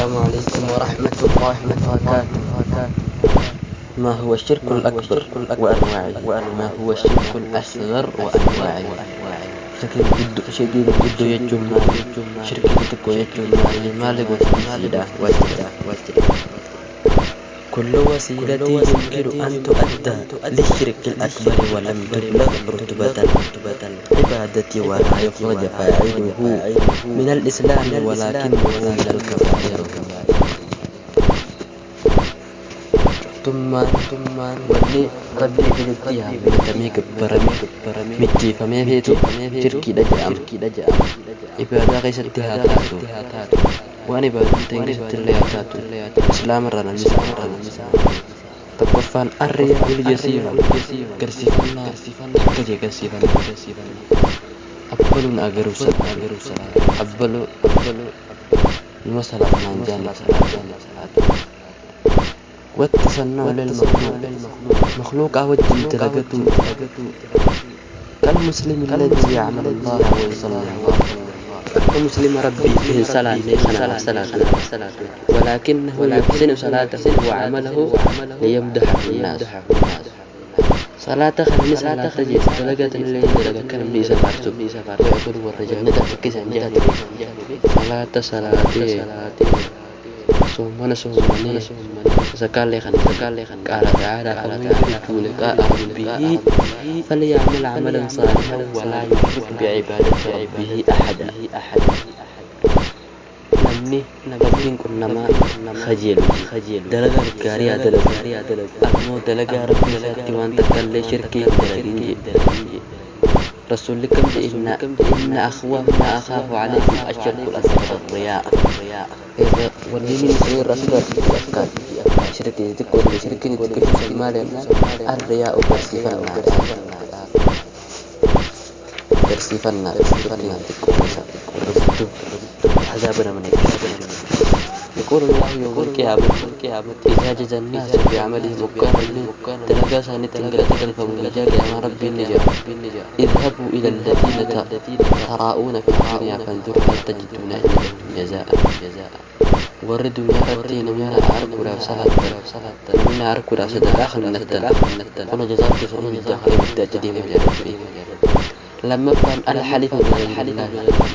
السلام عليكم ورحمة الله وبركاته. ما هو الشرك الأكبر وأنواعه؟ ما هو الشرك الأصغر وأنواعه؟ شرك جد يجمع شرك تكو يجمع مالك وسيلة كل وسيلة يمكن أن تؤدى للشرك الأكبر ولم تبلغ رتبة عبادة ولا يخرج فاعله من الإسلام ولكنه من الكبائر. ثم ولي ربي بلديها متميك برمي متي فما فيتو شركي دجام إبادة غيست تهاتاتو وأنا بادنتين غيست اللياتاتو إسلام الرنا النساء تقفان الرياء والجسيم كرسيفنا كجي كرسيفنا أبلون أجروسا أبلو المسألة نانجان والتصنع للمخلوق أود تلقته كالمسلم الذي يعمل الله ويصلي الله المسلم ربي فيه صلاة ولكنه يحسن صلاته وعمله ليمدح الناس صلاة خمس على تجي تلقت اللي تلقى كلام بيسا فارسو ويقول والرجال ندفك سنجاني صلاتي سومنا سكالي خان قال تعالى فمن يكون كأهل به فليعمل عملا صالحا ولا يشرك بعبادة ربه أحدا نبين كنما خجل دلقا بكاريا دلقا أمو دلقا ربي ساتي وان تكالي شركي دلقين رسولكم إن أخاف عليكم الشرك الأصغر الرياء إذا ونمي سير رسول أفكار شركي تكون شركي تكون مالا الرياء برسيفنا عذابنا من يقول الله يوم القيامة إذا جزى الناس بعملهم مكانا تلقى ساني تلقى فمن جاء يا ربي النجاة اذهبوا إلى الذين تراءون في الدنيا فانظروا هل تجدون عندهم جزاء وردوا يا ربتين من أعرق ولا صلاة من أعرق ولا صدق آخر من التن قلنا جزاك سرون الداخل بالتأجدين يا ربي لما فهم الحلف بالله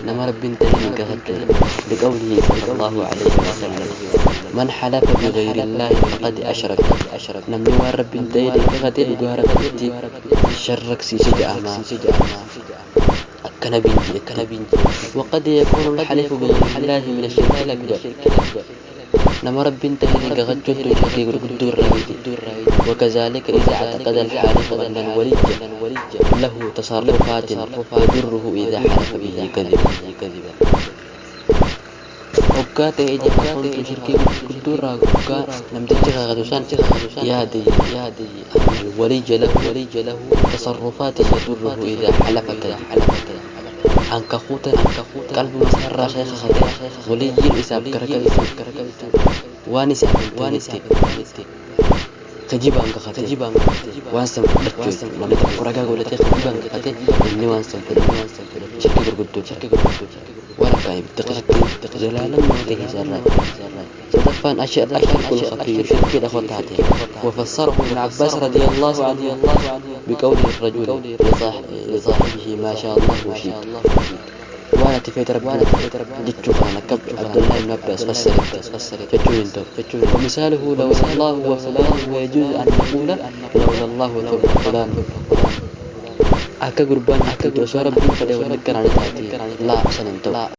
لما رب انتهي بقوله صلى الله عليه وسلم من حلف بغير الله فقد أشرك لما رب انتهي بغير بغارة شرك سجع ما كنبين وقد يكون الحلف بغير الله من الشرك الأكبر نما رب انتهي لغجت يشتغل الدور وكذلك إذا اعتقد الحالف أن الولي له تصرفات يضره إذا حلف به كذبا وكات إذا كنت شركي الدور لم تتخذ غدوسان يا دي الولي له تصرفات يضره إذا حلف كذا عنك خوتا قلب مسرى شيخ خطير ولي الإساب كركبت وانسا خجيب عنك خطير وانسا بجوي لما تقرأ قولة خجيب عنك خطير إني وانسا شركي قرقدو ورقائي بتقشك جلالا موته زراء صدفان أشياء الخطير شركي لخطاته وفسره ابن عباس رضي الله عنه بقول الرجل لصاحبه ما شاء الله وشيك وانا تفيت ربنا جتشوف انا كب عبد الله بن عباس فسرت فتشوف ومثاله لولا الله وفلان ويجوز ان نقول لولا الله وفلان أكا قربان أكا رسول ربي فدي ونكر عن التعطيل لا سننتو